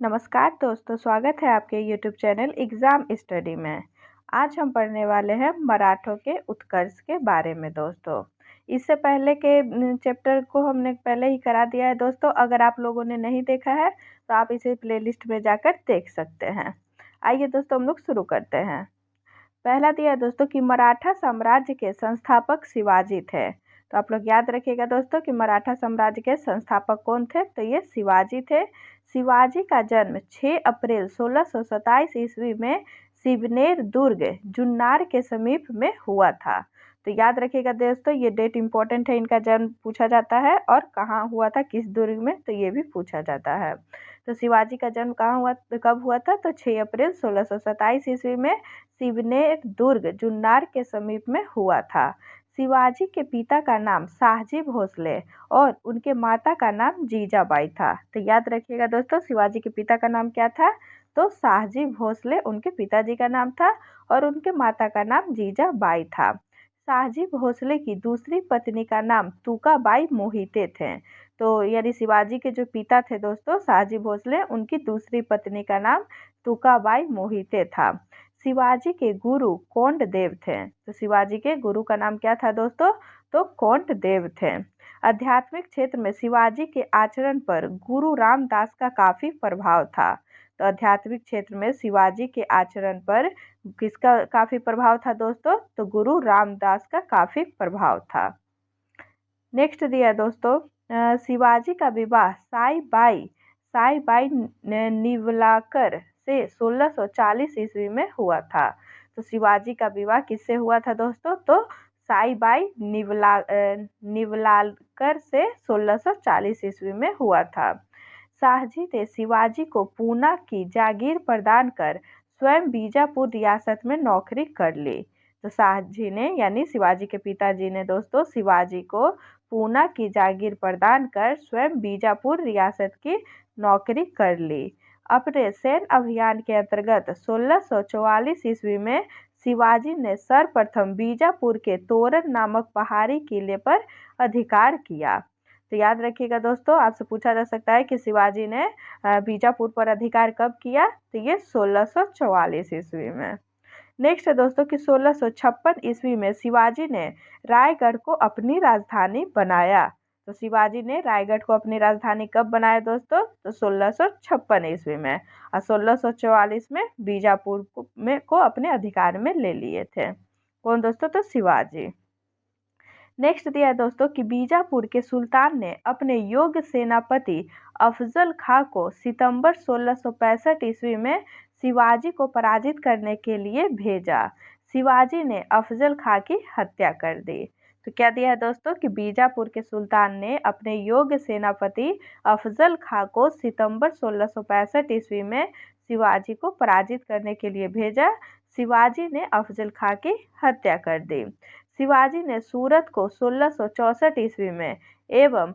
नमस्कार दोस्तों, स्वागत है आपके YouTube चैनल एग्ज़ाम स्टडी में। आज हम पढ़ने वाले हैं मराठों के उत्कर्ष के बारे में दोस्तों। इससे पहले के चैप्टर को हमने पहले ही करा दिया है दोस्तों। अगर आप लोगों ने नहीं देखा है तो आप इसे प्लेलिस्ट में जाकर देख सकते हैं। आइए दोस्तों, हम लोग शुरू करते हैं। पहला दिया है दोस्तों कि मराठा साम्राज्य के संस्थापक शिवाजी थे। तो आप लोग याद रखिएगा दोस्तों कि मराठा साम्राज्य के संस्थापक कौन थे, तो ये शिवाजी थे। शिवाजी का जन्म 6 अप्रैल 1627 ईस्वी में शिवनेर दुर्ग जुन्नार के समीप में हुआ था। तो याद रखिएगा दोस्तों, ये डेट इंपॉर्टेंट है। इनका जन्म पूछा जाता है और कहाँ हुआ था, किस दुर्ग में, तो ये भी पूछा जाता है। तो शिवाजी का जन्म कहाँ हुआ, कब हुआ था, तो 6 अप्रैल 1627 ईस्वी में शिवनेर दुर्ग जुन्नार के समीप में हुआ था। शिवाजी के पिता का नाम शाहजी भोसले और उनके माता का नाम जीजाबाई था। तो याद रखिएगा दोस्तों, शिवाजी के पिता का नाम क्या था, तो शाहजी भोसले उनके पिताजी का नाम था और उनके माता का नाम जीजाबाई था। शाहजी भोसले की दूसरी पत्नी का नाम तुकाबाई मोहिते थे। तो यानी शिवाजी के जो पिता थे दोस्तों शाहजी भोसले, उनकी दूसरी पत्नी का नाम तुकाबाई मोहिते था। शिवाजी के गुरु कोंडदेव थे। तो शिवाजी के गुरु का नाम क्या था दोस्तों, तो कोंडदेव थे। आध्यात्मिक क्षेत्र में शिवाजी के आचरण पर गुरु रामदास का काफी प्रभाव था। तो आध्यात्मिक क्षेत्र में शिवाजी के आचरण पर किसका काफी प्रभाव था दोस्तों, तो गुरु रामदास का काफी प्रभाव था। नेक्स्ट दिया दोस्तों, शिवाजी का विवाह साईबाई निवलाकर से 1640 ईस्वी में हुआ था। तो शिवाजी का विवाह किससे हुआ था दोस्तों, तो साईबाई निवलाकर से 1640 ईस्वी में हुआ था। शाहजी ने शिवाजी को पूना की जागीर प्रदान कर स्वयं बीजापुर रियासत में नौकरी कर ली। तो शाहजी ने यानी शिवाजी के पिताजी ने दोस्तों शिवाजी को पूना की जागीर प्रदान कर स्वयं बीजापुर रियासत की नौकरी कर ली। अपने सैन्य अभियान के अंतर्गत 1644 ईस्वी में शिवाजी ने सर्वप्रथम बीजापुर के तोरण नामक पहाड़ी किले पर अधिकार किया। तो याद रखिएगा दोस्तों, आपसे पूछा जा सकता है कि शिवाजी ने बीजापुर पर अधिकार कब किया, तो ये 1644 ईस्वी में। नेक्स्ट है दोस्तों कि 1656 ईस्वी में शिवाजी ने रायगढ़ को अपनी राजधानी बनाया। तो शिवाजी ने रायगढ़ को अपनी राजधानी कब बनाया दोस्तों, तो 1656 ईस्वी में। और 1644 में बीजापुर को अपने अधिकार में ले लिए थे। कौन दोस्तों, तो शिवाजी। नेक्स्ट दिया है दोस्तों कि बीजापुर के सुल्तान ने अपने योग्य सेनापति अफजल खां को सितंबर 1665 ईस्वी में शिवाजी को पराजित करने के लिए भेजा। शिवाजी ने अफजल खां की हत्या कर दी। तो क्या दिया है दोस्तों कि बीजापुर के सुल्तान ने अपने योग्य सेनापति अफजल खां को सितंबर 1665 ईस्वी में शिवाजी को पराजित करने के लिए भेजा। शिवाजी ने अफजल खां की हत्या कर दी। शिवाजी ने सूरत को 1664 ईस्वी में एवं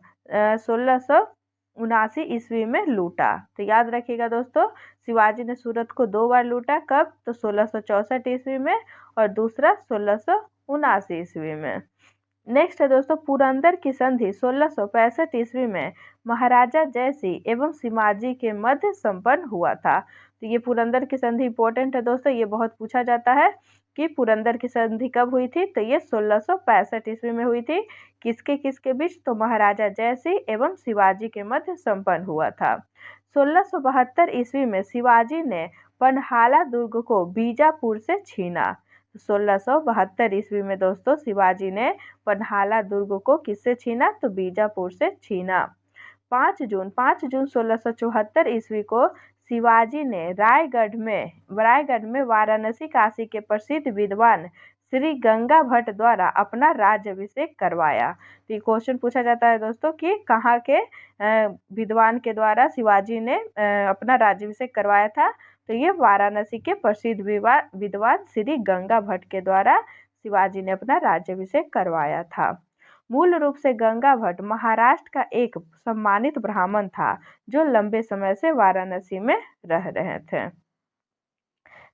1679 ईस्वी में लूटा। तो याद रखिएगा दोस्तों, शिवाजी ने सूरत को 2 बार लूटा। कब, तो 1664 ईस्वी में और दूसरा 1679 ईस्वी में। नेक्स्ट है दोस्तों, पुरंदर की संधि 1665 ईस्वी में महाराजा जयसिंह एवं शिवाजी के मध्य संपन्न हुआ था। तो ये पुरंदर की संधि इंपॉर्टेंट है दोस्तों, ये बहुत पूछा जाता है कि पुरंदर की संधि कब हुई थी, तो ये 1665 ईस्वी में हुई थी। किसके किसके बीच, तो महाराजा जयसिंह एवं शिवाजी के मध्य संपन्न हुआ था। 1672 ईस्वी में शिवाजी ने पन्हाला दुर्ग को बीजापुर से छीना। 1672 ईस्वी में दोस्तों शिवाजी ने पन्हाला दुर्ग को किससे छीना, तो बीजापुर से छीना। 5 जून 1674 ईस्वी को शिवाजी ने रायगढ़ में वाराणसी काशी के प्रसिद्ध विद्वान श्री गंगा भट्ट द्वारा अपना राज्याभिषेक करवाया। तो ये क्वेश्चन पूछा जाता है दोस्तों कि कहाँ के विद्वान के द्वारा शिवाजी ने अपना राज्याभिषेक करवाया था, तो ये वाराणसी के प्रसिद्ध विद्वान श्री गंगा भट्ट के द्वारा शिवाजी ने अपना राज्याभिषेक करवाया था। मूल रूप से गंगा भट्ट महाराष्ट्र का एक सम्मानित ब्राह्मण था जो लंबे समय से वाराणसी में रह रहे थे।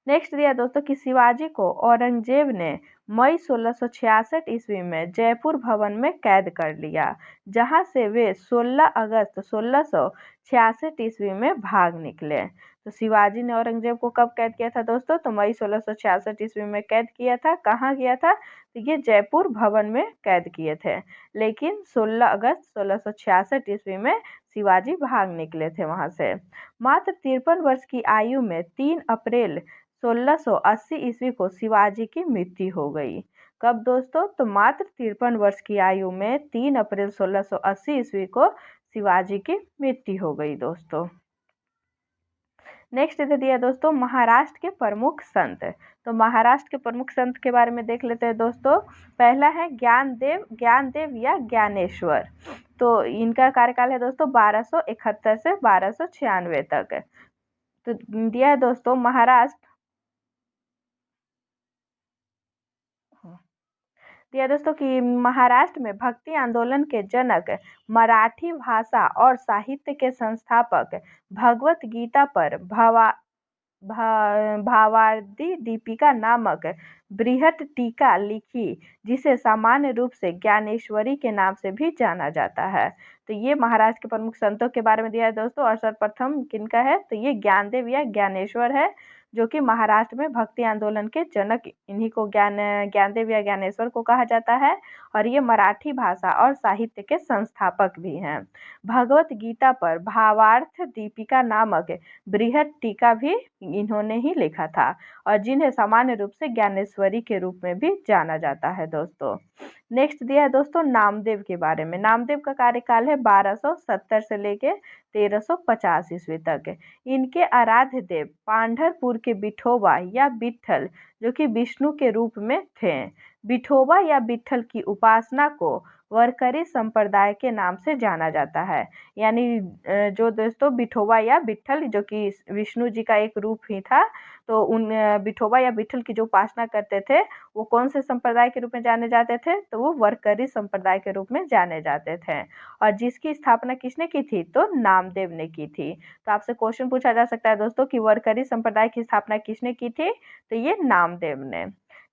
नेक्स्ट दिया दोस्तों कि शिवाजी को औरंगजेब ने मई 1666 ईस्वी में जयपुर भवन में कैद कर लिया, जहां से वे 16 अगस्त 1666 ईस्वी में भाग निकले। तो शिवाजी ने औरंगजेब को कब कैद किया था दोस्तों? तो मई 1666 ईस्वी में कैद किया था। कहाँ किया था? तो ये जयपुर भवन में कैद किए थे। लेकिन 16 अगस्त 1666 ईस्वी में शिवाजी भाग निकले थे वहां से। मात्र 53 वर्ष की आयु में 3 अप्रैल 1680 ईस्वी को शिवाजी की मृत्यु हो गई। कब दोस्तों? तो मात्र 53 वर्ष की आयु में 3 अप्रैल 1680 ईस्वी को शिवाजी की मृत्यु हो गई दोस्तों। नेक्स्ट इधर दिया दोस्तों महाराष्ट्र के प्रमुख संत। तो महाराष्ट्र के प्रमुख संत के बारे में देख लेते हैं दोस्तों। पहला है ज्ञानदेव या ज्ञानेश्वर। तो इनका कार्यकाल है दोस्तों 1271 से 1296 तक। तो दिया है दोस्तों कि महाराष्ट्र में भक्ति आंदोलन के जनक, मराठी भाषा और साहित्य के संस्थापक, भगवत गीता पर भावार्थी दीपिका नामक बृहत टीका लिखी, जिसे सामान्य रूप से ज्ञानेश्वरी के नाम से भी जाना जाता है। तो ये महाराष्ट्र के प्रमुख संतों के बारे में दिया है दोस्तों। और सर्वप्रथम किनका है? तो ये ज्ञानदेव या ज्ञानेश्वर है, जो कि महाराष्ट्र में भक्ति आंदोलन के जनक, इन्हीं को ज्ञानदेव या ज्ञानेश्वर को कहा जाता है। और ये मराठी भाषा और साहित्य के संस्थापक भी हैं। भगवत गीता पर भावार्थ दीपिका नामक बृहत टीका भी इन्होंने ही लिखा था, और जिन्हें सामान्य रूप से ज्ञानेश्वरी के रूप में भी जाना जाता है दोस्तों। नेक्स्ट दिया है दोस्तों नामदेव के बारे में। नामदेव का कार्यकाल है 1270 से लेके 1350 ईस्वी तक। इनके आराध्य देव पांढरपुर के विठोबा या विट्ठल, जो कि विष्णु के रूप में थे। विठोबा या विट्ठल की उपासना को वारकरी संप्रदाय के नाम से जाना जाता है। यानी जो दोस्तों विठोबा या विट्ठल, जो कि विष्णु जी का एक रूप ही था, तो उन विठोबा या विट्ठल की जो उपासना करते थे वो कौन से संप्रदाय के रूप में जाने जाते थे? तो वो वारकरी संप्रदाय के रूप में जाने जाते थे। और जिसकी स्थापना किसने की थी? तो नामदेव ने की थी। तो आपसे क्वेश्चन पूछा जा सकता है दोस्तों कि वारकरी संप्रदाय की स्थापना किसने की थी? तो ये नामदेव ने।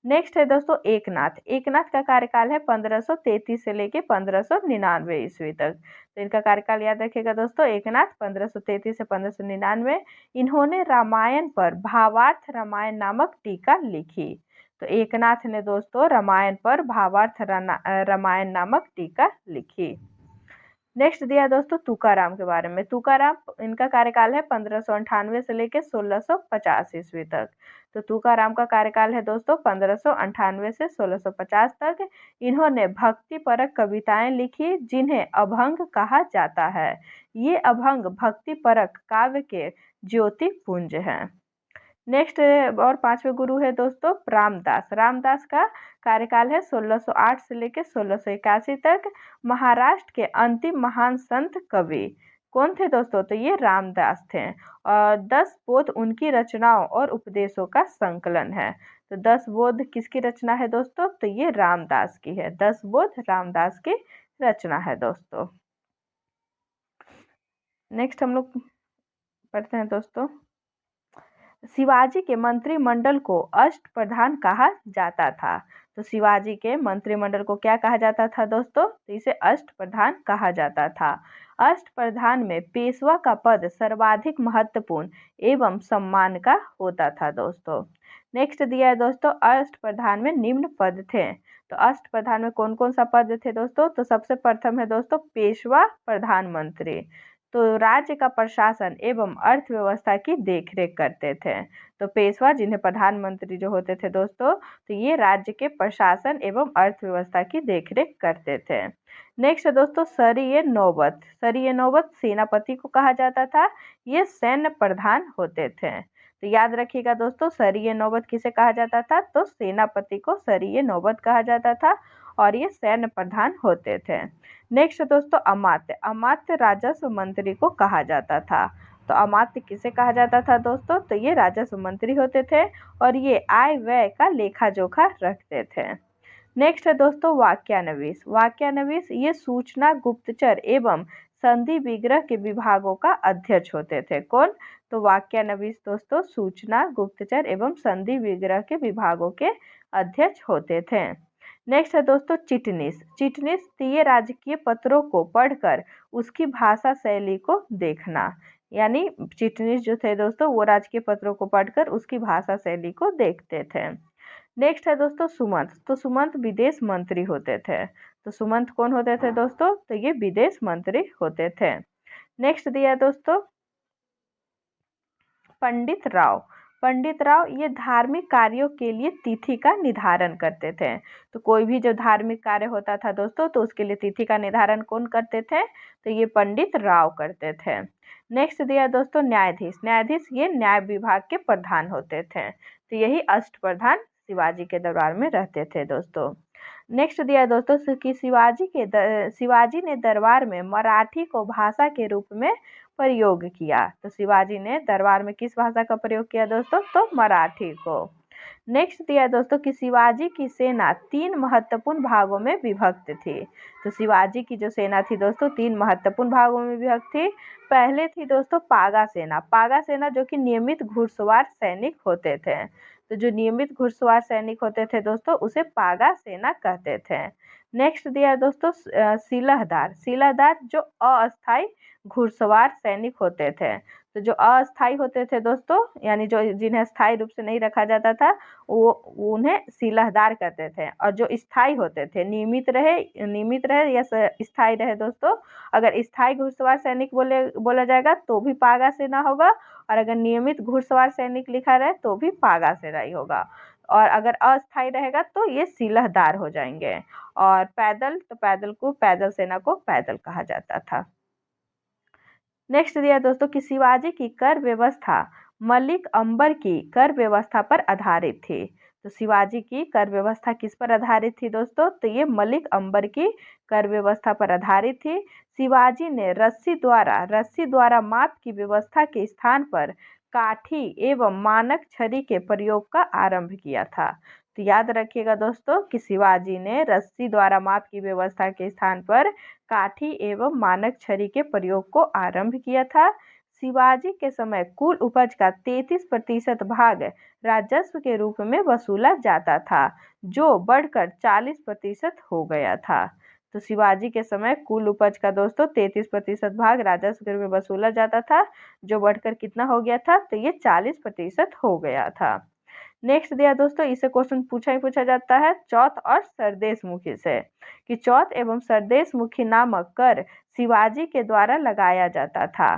नेक्स्ट है दोस्तों एकनाथ। एकनाथ का कार्यकाल है 1533 से लेके 1599 ईस्वी तक। तो इनका कार्यकाल याद रखिएगा दोस्तों। एकनाथ 1533 से 1599। इन्होंने रामायण पर भावार्थ रामायण नामक टीका लिखी। तो एकनाथ ने दोस्तों रामायण पर भावार्थ रामायण नामक टीका लिखी। नेक्स्ट दिया दोस्तों तुकाराम के बारे में। तुकाराम, इनका कार्यकाल है 1598 से लेकर 1650 ईस्वी तक। तो तुकाराम का कार्यकाल है दोस्तों 1598 से 1650 तक। इन्होंने भक्ति परक कविताएं लिखी, जिन्हें अभंग कहा जाता है। ये अभंग भक्ति परक काव्य के ज्योति पुंज हैं। नेक्स्ट और 5वें गुरु है दोस्तों रामदास। रामदास का कार्यकाल है 1608 से लेकर 1681 तक। महाराष्ट्र के अंतिम महान संत कवि कौन थे दोस्तों? तो ये रामदास थे। और 10 बोध उनकी रचनाओं और उपदेशों का संकलन है। तो 10 बोध किसकी रचना है दोस्तों? तो ये रामदास की है। 10 बोध रामदास की रचना है दोस्तों। नेक्स्ट हम लोग पढ़ते हैं दोस्तों। शिवाजी के मंत्रिमंडल को अष्टप्रधान कहा जाता था। तो शिवाजी के मंत्रिमंडल को क्या कहा जाता था दोस्तों? तो इसे अष्टप्रधान कहा जाता था। अष्टप्रधान में पेशवा का पद सर्वाधिक महत्वपूर्ण एवं सम्मान का होता था दोस्तों। नेक्स्ट दिया है दोस्तों अष्टप्रधान में निम्न पद थे। तो अष्टप्रधान में कौन कौन सा पद थे दोस्तों? तो सबसे प्रथम है दोस्तों पेशवा प्रधानमंत्री। तो राज्य का प्रशासन एवं अर्थव्यवस्था की देखरेख करते थे। तो पेशवा, जिन्हें प्रधानमंत्री जो होते थे दोस्तों, तो ये राज्य के प्रशासन एवं अर्थव्यवस्था की देखरेख करते थे। नेक्स्ट है दोस्तों सरीय नौबत। सरीय नौबत सेनापति को कहा जाता था। ये सैन्य प्रधान होते थे। तो याद रखिएगा दोस्तों सरीय नौबत किसे कहा जाता था? तो सेनापति को सरीय नौबत कहा जाता था, और ये सैन्य प्रधान होते थे। नेक्स्ट दोस्तों अमात्य। अमात्य राजस्व मंत्री को कहा जाता था। तो अमात्य किसे कहा जाता था दोस्तों? तो ये राजस्व मंत्री होते थे, और ये आय व्यय का लेखा जोखा रखते थे। नेक्स्ट है दोस्तों वाक्यानवीस। वाक्यानवीस ये सूचना, गुप्तचर एवं संधि विग्रह के विभागों का अध्यक्ष होते थे। कौन? तो वाक्यानवीस दोस्तों सूचना, गुप्तचर एवं संधि विग्रह के विभागों के अध्यक्ष होते थे। नेक्स्ट है दोस्तों चिटनीस। चिटनीस ये राजकीय पत्रों को पढ़कर उसकी भाषा शैली को देखना, यानी चिटनीस जो थे दोस्तों वो राजकीय पत्रों को पढ़कर उसकी भाषा शैली को देखते थे। नेक्स्ट है दोस्तों सुमंत। तो सुमंत विदेश मंत्री होते थे। तो सुमंत कौन होते थे दोस्तों? तो ये विदेश मंत्री होते थे। नेक्स्ट दिया दोस्तों पंडित राव। पंडित राव ये धार्मिक कार्यों के लिए तिथि का निर्धारण करते थे। तो कोई भी जो धार्मिक कार्य होता था दोस्तों तो उसके लिए तिथि का निर्धारण कौन करते थे? तो ये पंडित राव करते थे। नेक्स्ट दिया दोस्तों न्यायाधीश। न्यायाधीश ये न्याय विभाग के प्रधान होते थे। तो यही अष्टप्रधान शिवाजी के दरबार में रहते थे दोस्तों। नेक्स्ट दिया दोस्तों कि शिवाजी ने दरबार में मराठी को भाषा के रूप में प्रयोग किया। तो शिवाजी ने दरबार में किस भाषा का प्रयोग किया दोस्तों? तो मराठी को। नेक्स्ट दिया दोस्तों कि शिवाजी की सेना 3 महत्वपूर्ण भागों में विभक्त थी। तो शिवाजी की जो सेना थी दोस्तों 3 महत्वपूर्ण भागों में विभक्त थी। पहले थी दोस्तों पागा सेना। पागा सेना जो कि नियमित घुड़सवार सैनिक होते थे। तो जो नियमित घुड़सवार सैनिक होते थे दोस्तों उसे पागा सेना कहते थे। नेक्स्ट दिया दोस्तों सिलहदार। सिलहदार जो अस्थायी घुड़सवार सैनिक होते थे। तो जो अस्थायी होते थे दोस्तों यानी जो जिन्हें स्थायी रूप से नहीं रखा जाता था वो उन्हें सिलहदार कहते थे। और जो स्थायी होते थे नियमित रहे या स्थायी रहे दोस्तों, अगर स्थायी घुड़सवार सैनिक बोला जाएगा तो भी पागा सेना होगा, और अगर नियमित घुड़सवार सैनिक लिखा रहे तो भी पागा सेना ही होगा, और अगर अस्थायी रहेगा तो ये सिलहदार हो जाएंगे। और पैदल तो पैदल सेना को पैदल कहा जाता था। नेक्स्ट दिया दोस्तों कि शिवाजी की कर व्यवस्था मलिक अंबर की कर व्यवस्था पर आधारित थी। तो शिवाजी की कर व्यवस्था किस पर आधारित थी दोस्तों? तो ये मलिक अंबर की कर व्यवस्था पर आधारित थी। शिवाजी ने रस्सी द्वारा माप की व्यवस्था के स्थान पर काठी एवं मानक छड़ी के प्रयोग का आरंभ किया था। तो याद रखिएगा दोस्तों कि शिवाजी ने रस्सी द्वारा माप की व्यवस्था के स्थान पर काठी एवं मानक छड़ी के प्रयोग को आरंभ किया था। शिवाजी के समय कुल उपज का 33% भाग राजस्व के रूप में वसूला जाता था, जो बढ़कर 40% हो गया था। तो शिवाजी के समय कुल उपज का दोस्तों 33% भाग राजस्व के रूप में वसूला जाता था, जो बढ़कर कितना हो गया था? तो ये 40% हो गया था। नेक्स्ट दिया दोस्तों इससे क्वेश्चन पूछा जाता है चौथ और सरदेशमुखी से, कि चौथ एवं सरदेशमुखी नामक कर शिवाजी के द्वारा लगाया जाता था।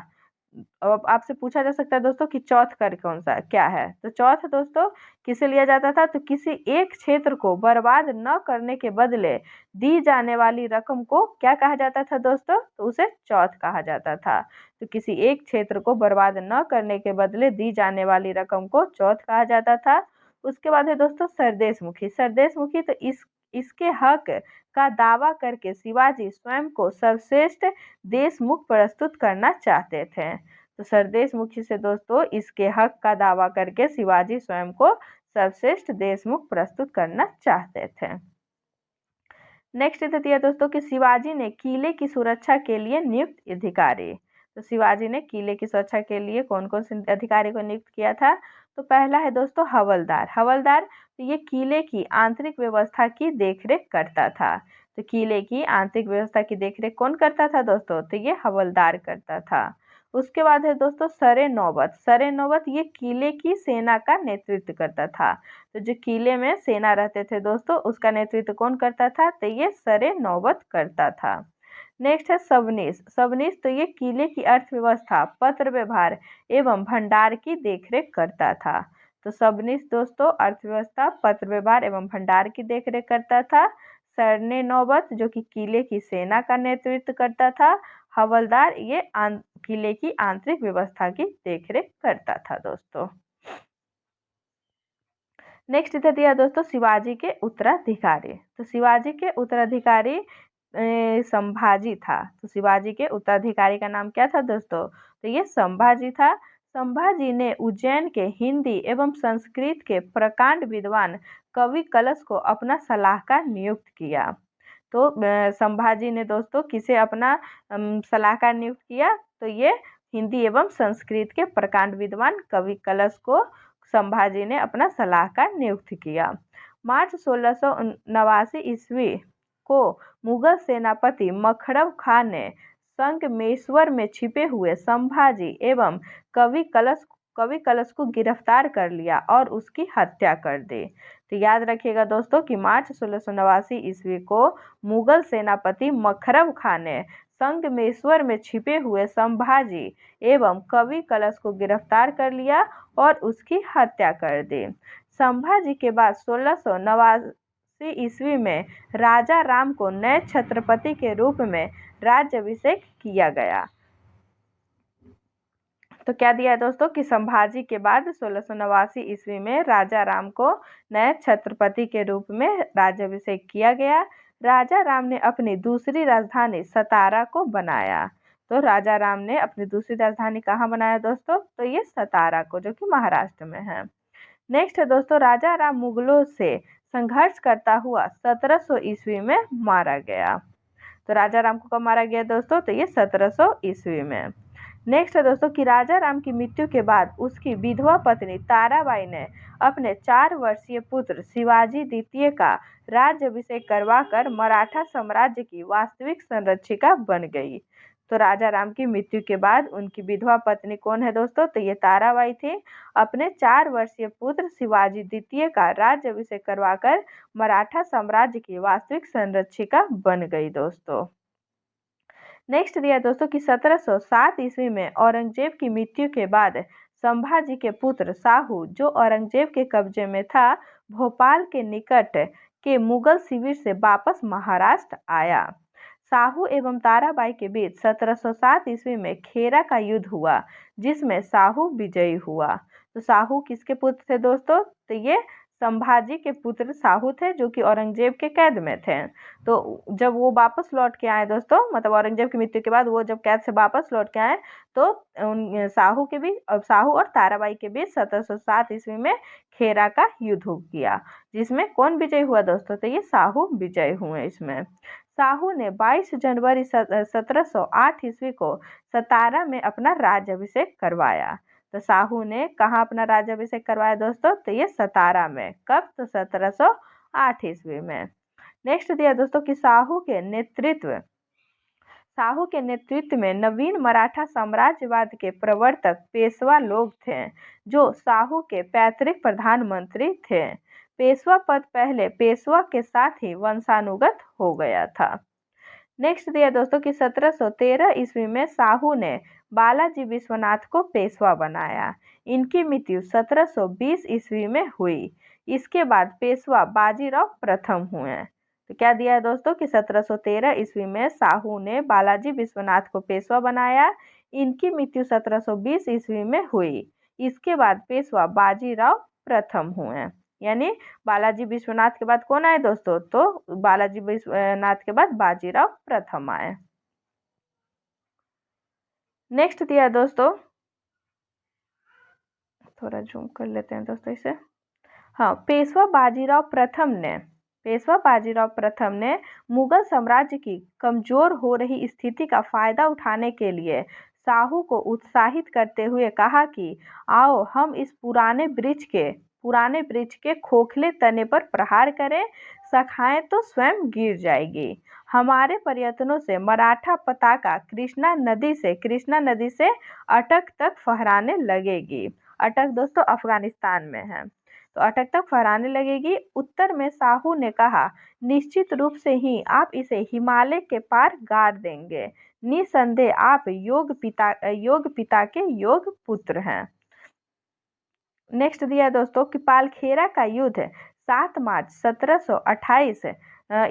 अब आपसे पूछा जा सकता है दोस्तों कि चौथ कर कौन सा क्या है? तो चौथ दोस्तों किसे लिया जाता था? तो किसी एक क्षेत्र को बर्बाद न करने के बदले दी जाने वाली रकम को क्या कहा जाता था दोस्तों? तो उसे चौथ कहा जाता था। तो किसी एक क्षेत्र को बर्बाद न करने के बदले दी जाने वाली रकम को चौथ कहा जाता था। उसके बाद है दोस्तों सरदेशमुखी। सरदेशमुखी तो इसके हक का दावा करके शिवाजी स्वयं को सर्वश्रेष्ठ देशमुख प्रस्तुत करना चाहते थे। तो सरदेशमुखी से दोस्तों इसके हक का दावा करके शिवाजी स्वयं को सर्वश्रेष्ठ देशमुख प्रस्तुत करना चाहते थे। नेक्स्ट दिया दोस्तों कि शिवाजी ने किले की सुरक्षा के लिए नियुक्त अधिकारी। तो शिवाजी ने किले की सुरक्षा के लिए कौन कौन से अधिकारी को नियुक्त किया था? तो पहला है दोस्तों हवलदार। हवलदार तो ये किले की आंतरिक व्यवस्था की देखरेख करता था। तो किले की आंतरिक व्यवस्था की देखरेख कौन करता था दोस्तों? तो ये हवलदार करता था। उसके बाद है दोस्तों सरे नौबत। सरे नौबत ये किले की सेना का नेतृत्व करता था। तो जो किले में सेना रहते थे दोस्तों उसका नेतृत्व कौन करता था? तो ये सरे नौबत करता था। नेक्स्ट है सबनीस। सबनीस तो ये किले की अर्थव्यवस्था, पत्र व्यवहार एवं भंडार की देखरेख करता था। तो सबनीस दोस्तों अर्थव्यवस्था, पत्र व्यवहार एवं भंडार की देखरेख करता था। सरने नौबत जो कि किले की सेना का नेतृत्व करता था। हवलदार ये किले की आंतरिक व्यवस्था की देखरेख करता था दोस्तों। नेक्स्ट इधर दिया दोस्तों शिवाजी के उत्तराधिकारी। तो शिवाजी के उत्तराधिकारी संभाजी था। तो शिवाजी के उत्तराधिकारी का नाम क्या था दोस्तों? तो ये संभाजी था। संभाजी ने उज्जैन के हिंदी एवं संस्कृत के प्रकांड विद्वान कवि कलश को अपना सलाहकार नियुक्त किया। तो संभाजी ने दोस्तों किसे अपना सलाहकार नियुक्त किया? तो ये हिंदी एवं संस्कृत के प्रकांड विद्वान कवि कलश को संभाजी ने अपना सलाहकार नियुक्त किया। मार्च 1689 ईस्वी को मुगल सेनापति मखरब खां ने संगमेश्वर में छिपे हुए संभाजी एवं कवि कलश को गिरफ्तार कर लिया और उसकी हत्या कर दी। तो याद रखिएगा दोस्तों कि मार्च 1689 ईस्वी को मुगल सेनापति मखरब खां ने संगमेश्वर में छिपे हुए संभाजी एवं कवि कलश को गिरफ्तार कर लिया और उसकी हत्या कर दी। संभाजी के बाद 1689 ईस्वी में राजा राम को नए छत्रपति के रूप में राज्याभिषेक किया गया। तो क्या दिया है दोस्तों कि संभाजी के बाद 1689 ईस्वी में राजा राम को नए छत्रपति के रूप में राज्याभिषेक किया गया। राजा राम ने अपनी दूसरी राजधानी सतारा को बनाया। तो राजा राम ने अपनी दूसरी राजधानी कहाँ बनाया दोस्तों? तो ये सतारा को, जो कि महाराष्ट्र में है। नेक्स्ट है दोस्तों, राजा राम मुगलों से संघर्ष करता हुआ 1700 ईस्वी में मारा गया। तो राजा राम को कब मारा गया दोस्तों? तो ये 1700 ईस्वी में। नेक्स्ट है दोस्तों कि राजा राम की मृत्यु के बाद उसकी विधवा पत्नी ताराबाई ने अपने 4 वर्षीय पुत्र शिवाजी द्वितीय का राज्याभिषेक करवाकर मराठा साम्राज्य की वास्तविक संरक्षिका बन गई। तो राजा राम की मृत्यु के बाद उनकी विधवा पत्नी कौन है दोस्तों? तो ये ताराबाई थी। अपने 4 वर्षीय पुत्र शिवाजी द्वितीय का राज्याभिषेक करवाकर मराठा साम्राज्य की वास्तविक संरक्षिका बन गई दोस्तों। नेक्स्ट दिया दोस्तों कि 1707 ईस्वी में औरंगजेब की मृत्यु के बाद संभाजी के पुत्र साहू, जो औरंगजेब के कब्जे में था, भोपाल के निकट के मुगल शिविर से वापस महाराष्ट्र आया। साहू एवं ताराबाई के बीच 1707 ईस्वी में खेरा का युद्ध हुआ, जिसमें साहू विजयी हुआ। तो साहू किसके पुत्र थे दोस्तों? तो ये संभाजी के पुत्र साहू थे, जो कि औरंगजेब के कैद में थे। तो जब वो वापस लौट के आए दोस्तों, मतलब औरंगजेब की मृत्यु के बाद वो जब कैद से वापस लौट के आए, तो साहू और ताराबाई के बीच 1707 ईस्वी में खेरा का युद्ध किया, जिसमें कौन विजय हुआ दोस्तों? तो ये साहू विजय हुए इसमें। साहू ने 22 जनवरी 1708 ईस्वी को सतारा में अपना राज्याभिषेक करवाया। तो साहू ने कहाँ अपना राज्याभिषेक करवाया दोस्तों? तो ये सतारा में। कब? तो 1708 ईस्वी में। नेक्स्ट दिया दोस्तों कि साहू के नेतृत्व में नवीन मराठा साम्राज्यवाद के प्रवर्तक पेशवा लोग थे, जो साहू के पैतृक प्रधानमंत्री थे। पेशवा पद पहले पेशवा के साथ ही वंशानुगत हो गया था। नेक्स्ट दिया दोस्तों कि 1713 ईस्वी में साहू ने बालाजी विश्वनाथ को पेशवा बनाया। इनकी मृत्यु 1720 ईस्वी में हुई। इसके बाद पेशवा बाजीराव प्रथम हुए। तो क्या दिया है दोस्तों कि 1713 ईस्वी में साहू ने बालाजी विश्वनाथ को पेशवा बनाया। इनकी मृत्यु 1720 ईस्वी में हुई। इसके बाद पेशवा बाजीराव प्रथम हुए। यानी बालाजी विश्वनाथ के बाद कौन आए दोस्तों? तो बालाजी विश्वनाथ के बाद बाजीराव प्रथम आए। नेक्स्ट दिया दोस्तों, थोड़ा जूम कर लेते हैं दोस्तों इसे। हाँ, पेशवा बाजीराव प्रथम ने मुगल साम्राज्य की कमजोर हो रही स्थिति का फायदा उठाने के लिए साहू को उत्साहित करते हुए कहा कि आओ हम इस पुराने वृक्ष के खोखले तने पर प्रहार करें, शाखाएं तो स्वयं गिर जाएगी। हमारे प्रयत्नों से मराठा पताका कृष्णा नदी से अटक तक फहराने लगेगी। अटक दोस्तों अफगानिस्तान में है। तो अटक तक फहराने लगेगी। उत्तर में साहू ने कहा, निश्चित रूप से ही आप इसे हिमालय के पार गाड़ देंगे। निसंदेह आप योग पिता के योग पुत्र हैं। नेक्स्ट दिया दोस्तों कि पालखेरा का युद्ध 7 मार्च 1728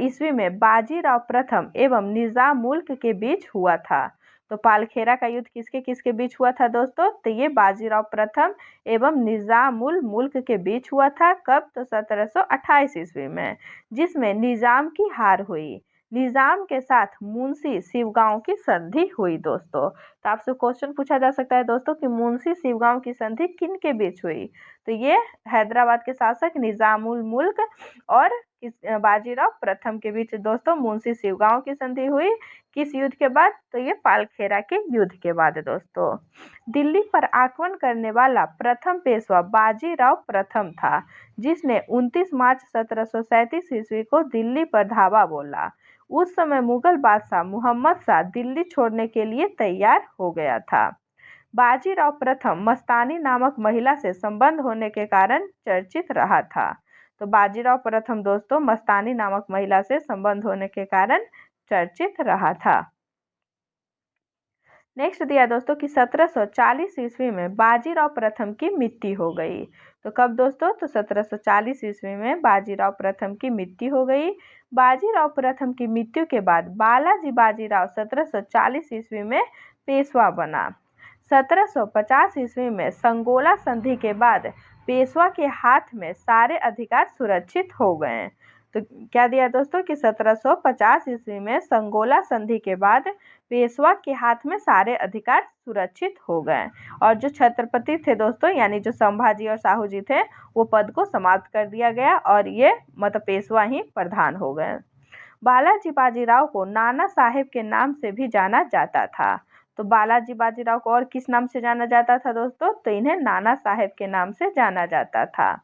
ईस्वी में बाजीराव प्रथम एवं निजाम मुल्क के बीच हुआ था। तो पालखेरा का युद्ध किसके किसके बीच हुआ था दोस्तों? तो ये बाजीराव प्रथम एवं निजामुल मुल्क के बीच हुआ था। कब? तो 1728 ईस्वी में, जिसमें निजाम की हार हुई। निजाम के साथ मुंशी शिवगांव की संधि हुई दोस्तों। तो आपसे क्वेश्चन पूछा जा सकता है दोस्तों कि मुंशी शिवगांव की संधि किन के बीच हुई? तो ये हैदराबाद के शासक निजामुल मुल्क और बाजीराव प्रथम के बीच दोस्तों मुंशी शिवगांव की संधि हुई। किस युद्ध के बाद? तो ये पालखेरा के युद्ध के बाद दोस्तों। दिल्ली पर आक्रमण करने वाला प्रथम पेशवा बाजीराव प्रथम था, जिसने 29 मार्च 1737 ईस्वी को दिल्ली पर धावा बोला। उस समय मुगल बादशाह मुहम्मद शाह दिल्ली छोड़ने के लिए तैयार हो गया था। बाजीराव प्रथम मस्तानी नामक महिला से संबंध होने के कारण चर्चित रहा था। तो बाजीराव प्रथम दोस्तों मस्तानी नामक महिला से संबंध होने के कारण चर्चित रहा था। नेक्स्ट दिया दोस्तों कि 1740 ईस्वी में बाजीराव प्रथम की मृत्यु हो गई। तो कब दोस्तों? तो 1740 ईस्वी में बाजीराव प्रथम की मृत्यु हो गई। बाजीराव प्रथम की मृत्यु के बाद बालाजी बाजीराव 1740 ईस्वी में पेशवा बना। 1750 ईस्वी में संगोला संधि के बाद पेशवा के हाथ में सारे अधिकार सुरक्षित हो गए। तो क्या दिया दोस्तों कि 1750 ईस्वी में संगोला संधि के बाद पेशवा के हाथ में सारे अधिकार सुरक्षित हो गए और जो छत्रपति थे दोस्तों यानी जो संभाजी और साहू जी थे वो पद को समाप्त कर दिया गया और ये मतलब पेशवा ही प्रधान हो गए। बालाजी बाजीराव को नाना साहेब के नाम से भी जाना जाता था। तो बालाजी बाजीराव को और किस नाम से जाना जाता था दोस्तों? तो इन्हें नाना साहेब के नाम से जाना जाता था।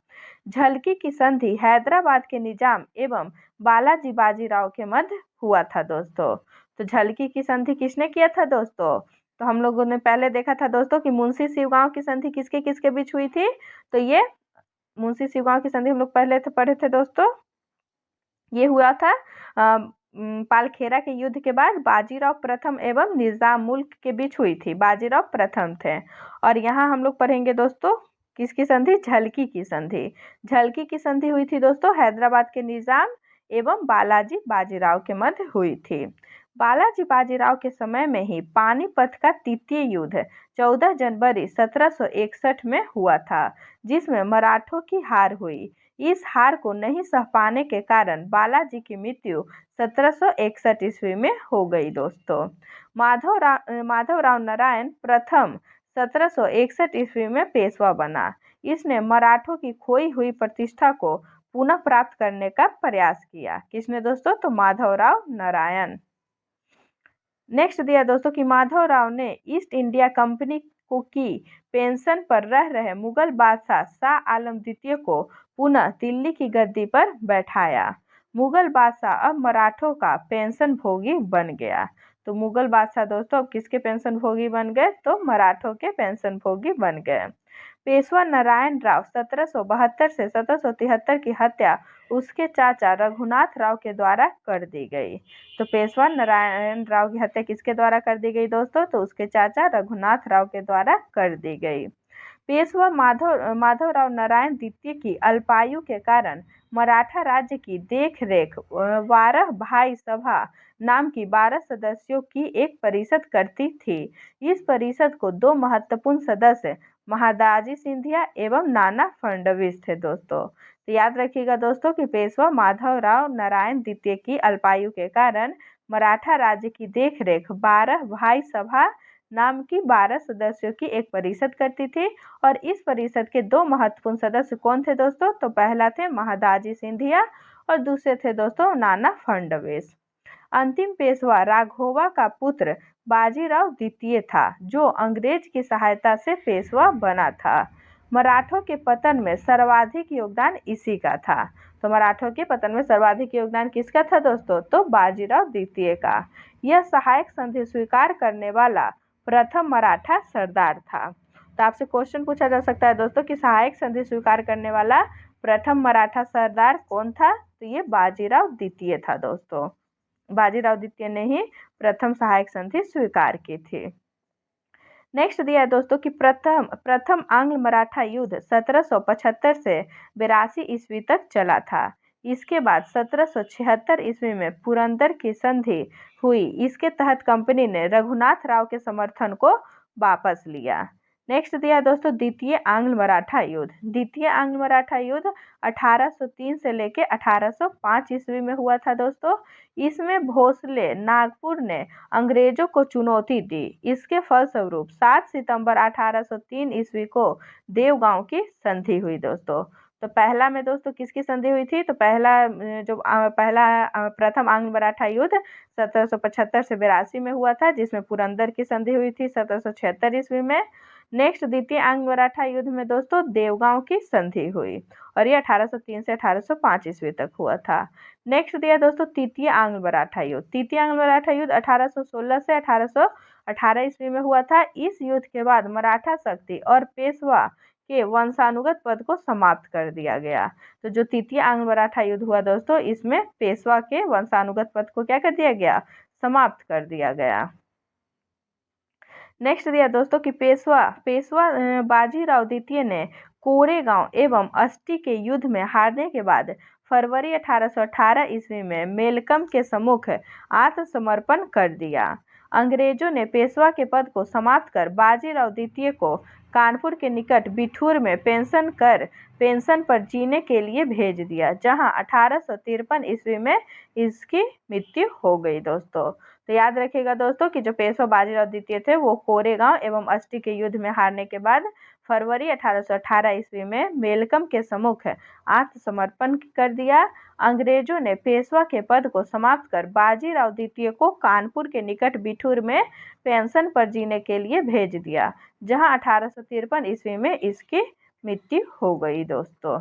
झलकी की संधि हैदराबाद के निजाम एवं बालाजी बाजीराव के मध्य हुआ था दोस्तों। तो झलकी की संधि किसने किया था दोस्तों? तो हम लोगों ने पहले देखा था दोस्तों कि मुंशी शिवगांव की संधि किसके किसके बीच हुई थी। तो ये मुंशी शिवगांव की संधि हम लोग पहले पढ़े थे दोस्तों। ये हुआ था पालखेरा के युद्ध के बाद बाजीराव प्रथम एवं निजाम मुल्क के बीच हुई थी। बाजीराव प्रथम थे। और यहाँ हम लोग पढ़ेंगे दोस्तों किसकी संधि? झलकी की संधि। झलकी की संधि हुई थी दोस्तों हैदराबाद के निजाम एवं बालाजी बाजीराव के मध्य हुई थी। बालाजी बाजीराव के समय में ही पानीपत का तृतीय युद्ध 14 जनवरी 1761 में हुआ था, जिसमें मराठों की हार हुई। इस हार को नहीं सह पाने के कारण बालाजी की मृत्यु 1761 ईस्वी में हो गई दोस्तों। माधवराव नारायण प्रथम 1761 ईस्वी में पेशवा बना। इसने मराठों की खोई हुई प्रतिष्ठा को पुनः प्राप्त करने का प्रयास किया। किसने दोस्तों? तो माधवराव नारायण। नेक्स्ट दिया दोस्तों कि माधवराव ने ईस्ट इंडिया कंपनी को की पेंशन पर रह रहे मुगल बादशाह शाह आलम द्वितीय को पुनः दिल्ली की गद्दी पर बैठाया। मुगल बादशाह अब मराठों का पेंशन भोगी बन गया। तो मुगल बादशाह दोस्तों अब किसके पेंशन भोगी बन गए? तो मराठों के पेंशन भोगी बन गए। पेशवा नारायण राव 1772 से 1773 की हत्या उसके चाचा रघुनाथ राव के द्वारा कर दी गई। तो पेशवा नारायण राव की हत्या किसके द्वारा कर दी गई दोस्तों? तो उसके चाचा रघुनाथ राव के द्वारा कर दी गई। पेशवा माधवराव नारायण द्वितीय की अल्पायु के कारण मराठा राज्य की देखरेख 12 भाई सभा नाम की 12 सदस्यों की एक परिषद करती थी। इस परिषद को दो महत्वपूर्ण सदस्य महादाजी सिंधिया एवं नाना फडणवीस थे दोस्तों। तो याद रखिएगा दोस्तों कि पेशवा माधवराव नारायण द्वितीय की अल्पायु के कारण मराठा राज्य की देखरेख 12 भाई सभा नाम की 12 सदस्यों की एक परिषद करती थी और इस परिषद के दो महत्वपूर्ण सदस्य कौन थे दोस्तों? तो पहला थे महादाजी सिंधिया और दूसरे थे दोस्तों नाना फडणवीस। अंतिम पेशवा राघोबा का पुत्र बाजीराव द्वितीय था, जो अंग्रेज की सहायता से पेशवा बना था। मराठों के पतन में सर्वाधिक योगदान इसी का था। तो मराठों के पतन में सर्वाधिक योगदान किसका था दोस्तों? तो बाजीराव द्वितीय का। यह सहायक संधि स्वीकार करने वाला प्रथम मराठा सरदार था। तो आपसे क्वेश्चन पूछा जा सकता है दोस्तों कि सहायक संधि स्वीकार करने वाला प्रथम मराठा सरदार कौन था? तो ये बाजीराव द्वितीय था दोस्तों। बाजीराव द्वितीय ने ही प्रथम सहायक संधि स्वीकार की थी। नेक्स्ट दिया है दोस्तों कि प्रथम आंग्ल मराठा युद्ध 1775 से 82 ईस्वी तक चला था। इसके बाद 1776 ईस्वी में पुरंदर की संधि हुई। इसके तहत कंपनी ने रघुनाथ राव के समर्थन को वापस लिया। नेक्स्ट दिया दोस्तों द्वितीय आंग्ल मराठा युद्ध। द्वितीय आंग्ल मराठा युद्ध 1803 से लेकर 1805 ईस्वी में हुआ था दोस्तों। इसमें भोसले नागपुर ने अंग्रेजों को चुनौती दी। इसके फलस्वरूप 7 सितंबर 1803 ईस्वी को देवगांव की संधि हुई दोस्तों। तो पहला में दोस्तों किसकी संधि हुई थी? तो प्रथम आंग्ल मराठा युद्ध 1775 से 82 में हुआ था, जिसमें पुरंदर की संधि हुई थी 1776 ईस्वी में। नेक्स्ट द्वितीय आंग्ल मराठा युद्ध में दोस्तों देवगांव की संधि हुई और ये 1803 से 1805 ईस्वी तक हुआ था। नेक्स्ट दिया दोस्तों तृतीय आंग्ल मराठा युद्ध। तृतीय आंग्ल मराठा युद्ध 1816 से 1818 ईस्वी में हुआ था। इस युद्ध के बाद मराठा शक्ति और पेशवा के वंशानुगत पद को समाप्त कर दिया गया। तो जो तृतीय आंग्ल मराठा युद्ध हुआ दोस्तों, इसमें पेशवा के वंशानुगत पद को क्या कर दिया गया? समाप्त कर दिया गया। नेक्स्ट दिया दोस्तों कि पेशवा बाजीराव द्वितीय ने कोरेगांव एवं अस्टी के युद्ध में हारने के बाद फरवरी 1818 ईस्वी में मेलकम के सम्मुख आत्मसमर्पण कर दिया। अंग्रेजों ने पेशवा के पद को समाप्त कर बाजीराव द्वितीय को कानपुर के निकट बिठूर में पेंशन पर जीने के लिए भेज दिया, जहां 1853 ईस्वी में इसकी मृत्यु हो गई दोस्तों। तो याद रखिएगा दोस्तों कि जो पेशवा बाजीराव द्वितीय थे वो कोरेगांव एवं अस्टी के युद्ध में हारने के बाद फरवरी 1818 ईस्वी में मेलकम के सम्मुख आत्मसमर्पण कर दिया। अंग्रेजों ने पेशवा के पद को समाप्त कर बाजीराव द्वितीय को कानपुर के निकट बिठूर में पेंशन पर जीने के लिए भेज दिया, जहां 1853 ईस्वी में इसकी मृत्यु हो गई दोस्तों।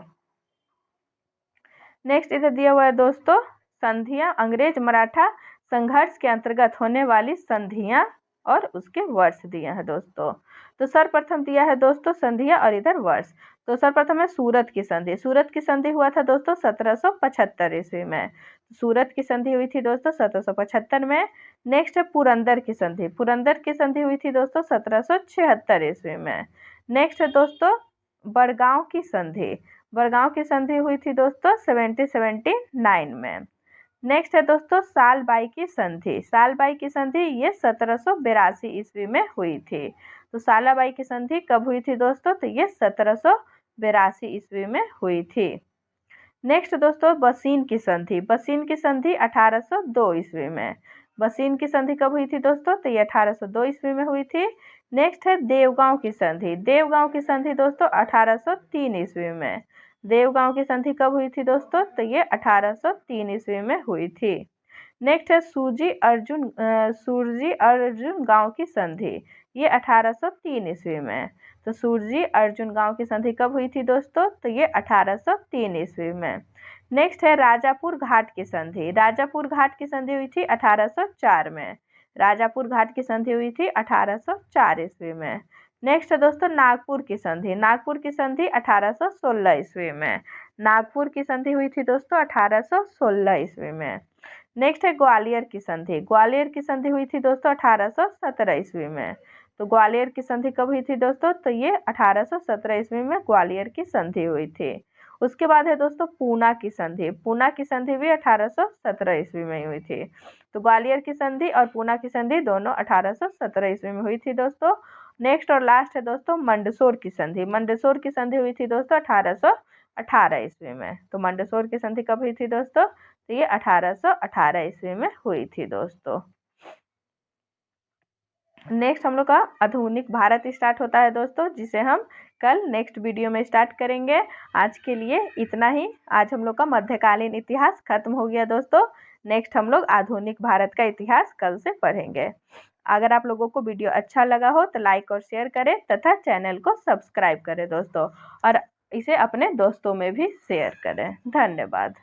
नेक्स्ट इधर दिया हुआ है दोस्तों संधियां, अंग्रेज मराठा संघर्ष के अंतर्गत होने वाली संधियां और उसके वर्ष दिए हैं दोस्तों। तो सर्वप्रथम दिया है दोस्तों संधियां और इधर वर्ष। तो सर्वप्रथम है सूरत की संधि। सूरत की संधि हुआ था दोस्तों 1775 ईस्वी में। सूरत की संधि हुई थी दोस्तों 1775 में। नेक्स्ट है पुरंदर की संधि। पुरंदर की संधि हुई थी दोस्तों 1776 ईस्वी में। नेक्स्ट है दोस्तों बड़गांव की संधि। बड़गांव की संधि हुई थी दोस्तों 1779 में। नेक्स्ट है दोस्तों सालबाई की संधि। सालबाई की संधि ये 1782 ईस्वी में हुई थी। तो सालाबाई की संधि कब हुई थी दोस्तों? तो ये 1782 ईस्वी में हुई थी। नेक्स्ट दोस्तों बसीन की संधि। बसीन की संधि 1802 ईस्वी में। बसीन की संधि कब हुई थी दोस्तों? तो ये 1802 ईस्वी में हुई थी। नेक्स्ट है देवगांव की संधि। देवगांव की संधि दोस्तों 1803 ईस्वी में। देवगांव की संधि कब हुई थी दोस्तों? तो ये 1803 ईस्वी में हुई थी। नेक्स्ट है सूरजी अर्जुन गांव की संधि। ये 1803 ईस्वी में। तो सूरजी अर्जुन गांव की संधि कब हुई थी दोस्तों? तो ये 1803 ईस्वी में। नेक्स्ट है राजापुर घाट की संधि। राजापुर घाट की संधि हुई थी 1804 में। राजापुर घाट की संधि हुई थी 1804 ईस्वी में। नेक्स्ट है दोस्तों नागपुर की संधि। नागपुर की संधि 1816 ईस्वी में। नागपुर की संधि हुई थी दोस्तों 1816 ईस्वी में। नेक्स्ट है ग्वालियर की संधि। ग्वालियर की संधि हुई थी दोस्तों 1817 ईस्वी में। तो ग्वालियर की संधि कब हुई थी दोस्तों? तो ये 1817 ईस्वी में ग्वालियर की संधि हुई थी। उसके बाद है दोस्तों पूना की संधि। पूना की संधि भी 1817 ईस्वी में हुई थी। तो ग्वालियर की संधि और पूना की संधि दोनों 1817 ईस्वी में हुई थी दोस्तों। नेक्स्ट और लास्ट है दोस्तों मंदसौर की संधि। मंदसौर की संधि हुई थी दोस्तों 1818 ईस्वी में। तो मंदसौर की संधि कब हुई थी दोस्तों? तो ये 1818 ईस्वी में हुई थी दोस्तों। नेक्स्ट हम लोग का आधुनिक भारत स्टार्ट होता है दोस्तों, जिसे हम कल नेक्स्ट वीडियो में स्टार्ट करेंगे। आज के लिए इतना ही। आज हम लोग का मध्यकालीन इतिहास खत्म हो गया दोस्तों। नेक्स्ट हम लोग आधुनिक भारत का इतिहास कल से पढ़ेंगे। अगर आप लोगों को वीडियो अच्छा लगा हो तो लाइक और शेयर करें तथा चैनल को सब्सक्राइब करें दोस्तों, और इसे अपने दोस्तों में भी शेयर करें। धन्यवाद।